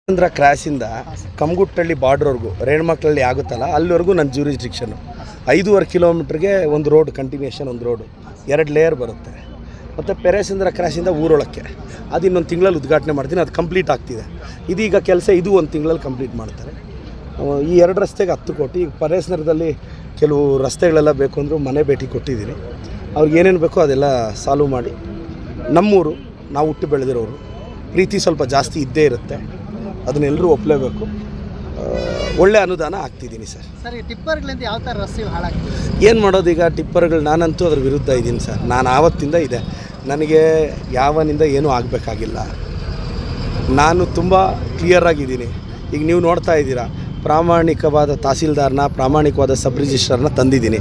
ಚಂದ್ರ ಕ್ರಾಸಿಂದ ಕಮ್ಗುಟ್ಟಳ್ಳಿ ಬಾರ್ಡ್ರ್ವರೆಗೂ ರೇಣ್ಮಕ್ಳಳ್ಳಿ ಆಗುತ್ತಲ್ಲ ಅಲ್ಲಿವರೆಗೂ ನನ್ನ ಜ್ಯೂರಿಸ್ಡಿಕ್ಷನ್ನು 5.5 ಕಿಲೋಮೀಟ್ರಿಗೆ ಒಂದು ರೋಡ್ ಕಂಟಿನ್ಯೂಷನ್, ಒಂದು ರೋಡು 2 ಲೇಯರ್ ಬರುತ್ತೆ. ಮತ್ತು ಪೆರೇಸಂದ್ರ ಕ್ರಾಸಿಂದ ಊರೊಳಕ್ಕೆ ಅದು ಇನ್ನೊಂದು ತಿಂಗಳಲ್ಲಿ ಉದ್ಘಾಟನೆ ಮಾಡ್ತೀನಿ. ಅದು ಕಂಪ್ಲೀಟ್ ಆಗ್ತಿದೆ. ಇದೀಗ ಕೆಲಸ ಇದು 1 ತಿಂಗಳಲ್ಲಿ ಕಂಪ್ಲೀಟ್ ಮಾಡ್ತಾರೆ. ಈ 2 ರಸ್ತೆಗೆ 10 ಕೋಟಿ. ಈಗ ಪರೇಸಂದ್ರದಲ್ಲಿ ಕೆಲವು ರಸ್ತೆಗಳೆಲ್ಲ ಬೇಕು ಅಂದರೂ ಮನೆ ಭೇಟಿ ಕೊಟ್ಟಿದ್ದೀನಿ. ಅವ್ರಿಗೆ ಏನೇನು ಬೇಕೋ ಅದೆಲ್ಲ ಸಾಲ್ವ್ ಮಾಡಿ, ನಮ್ಮೂರು, ನಾವು ಹುಟ್ಟು ಬೆಳೆದಿರೋರು, ಪ್ರೀತಿ ಸ್ವಲ್ಪ ಜಾಸ್ತಿ ಇದ್ದೇ ಇರುತ್ತೆ, ಅದನ್ನೆಲ್ಲರೂ ಒಪ್ಪಲೇಬೇಕು. ಒಳ್ಳೆ ಅನುದಾನ ಆಗ್ತಿದ್ದೀನಿ ಸರ್. ಸರ್, ಈ ಟಿಪ್ಪರ್ಗಳಿಂದ ಯಾವ ಥರ ರಸ್ತೆ ಹಾಳಾಗ್ತಿದೆ? ಏನು ಮಾಡೋದು ಈಗ ಟಿಪ್ಪರ್ಗಳು? ನಾನಂತೂ ಅದ್ರ ವಿರುದ್ಧ ಇದ್ದೀನಿ ಸರ್. ನಾನು ಆವತ್ತಿಂದ ಇದೆ, ನನಗೆ ಯಾವನಿಂದ ಏನೂ ಆಗಬೇಕಾಗಿಲ್ಲ. ನಾನು ತುಂಬ ಕ್ಲಿಯರಾಗಿದ್ದೀನಿ. ಈಗ ನೀವು ನೋಡ್ತಾ ಇದ್ದೀರಾ, ಪ್ರಾಮಾಣಿಕವಾದ ತಹಸೀಲ್ದಾರ್ನ, ಪ್ರಾಮಾಣಿಕವಾದ ಸಬ್ ರಿಜಿಸ್ಟ್ರಾರ್ನ ತಂದಿದ್ದೀನಿ.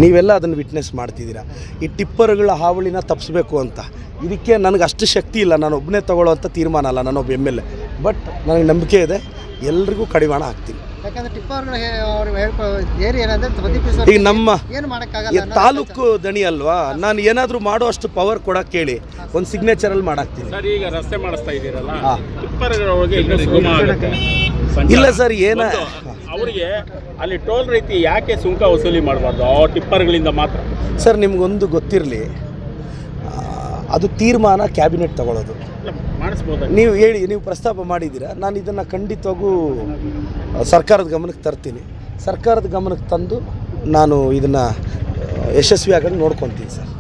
ನೀವೆಲ್ಲ ಅದನ್ನು ವಿಟ್ನೆಸ್ ಮಾಡ್ತಿದ್ದೀರಾ. ಈ ಟಿಪ್ಪರ್ಗಳ ಹಾವಳಿನ ತಪ್ಪಿಸ್ಬೇಕು ಅಂತ. ಇದಕ್ಕೆ ನನಗೆ ಅಷ್ಟು ಶಕ್ತಿ ಇಲ್ಲ, ನಾನು ಒಬ್ಬನೇ ತೊಗೊಳ್ಳೋವಂಥ ತೀರ್ಮಾನ ಅಲ್ಲ, ನಾನೊಬ್ಬ MLA. ಬಟ್ ನನಗೆ ನಂಬಿಕೆ ಇದೆ, ಎಲ್ರಿಗೂ ಕಡಿವಾಣ ಆಗ್ತೀನಿ. ಯಾಕಂದರೆ ಟಿಪ್ಪರ್ಗಳು ಏನಂದರೆ ಈಗ ನಮ್ಮ ಏನು ಮಾಡೋಕ್ಕಾಗಲ್ಲ, ತಾಲೂಕು ದಣಿ ಅಲ್ವಾ, ನಾನು ಏನಾದರೂ ಮಾಡೋ ಅಷ್ಟು ಪವರ್ ಕೊಡೋಕ್ಕೆ ಹೇಳಿ ಒಂದು ಸಿಗ್ನೇಚರಲ್ಲಿ ಮಾಡಾಕ್ತೀನಿ. ಸರ್, ಈಗ ರಸ್ತೆ ಮಾಡಿಸ್ತಾ ಇದ್ದೀರಲ್ಲ, ಇಲ್ಲ ಸರ್, ಅವರಿಗೆ ಅಲ್ಲಿ ಟೋಲ್ ರೀತಿ ಯಾಕೆ ಸುಂಕ ವಸೂಲಿ ಮಾಡಬಾರ್ದು ಆ ಟಿಪ್ಪರ್ಗಳಿಂದ ಮಾತ್ರ? ಸರ್, ನಿಮಗೊಂದು ಗೊತ್ತಿರಲಿ, ಅದು ತೀರ್ಮಾನ ಕ್ಯಾಬಿನೆಟ್ ತಗೊಳ್ಳೋದು. ಮಾಡಿಸ್ಬೋದು. ನೀವು ಹೇಳಿ, ನೀವು ಪ್ರಸ್ತಾಪ ಮಾಡಿದ್ದೀರಾ, ನಾನು ಇದನ್ನು ಖಂಡಿತವಾಗೂ ಸರ್ಕಾರದ ಗಮನಕ್ಕೆ ತರ್ತೀನಿ. ಸರ್ಕಾರದ ಗಮನಕ್ಕೆ ತಂದು ನಾನು ಇದನ್ನು ಯಶಸ್ವಿಯಾಗಿ ನೋಡ್ಕೊತೀನಿ ಸರ್.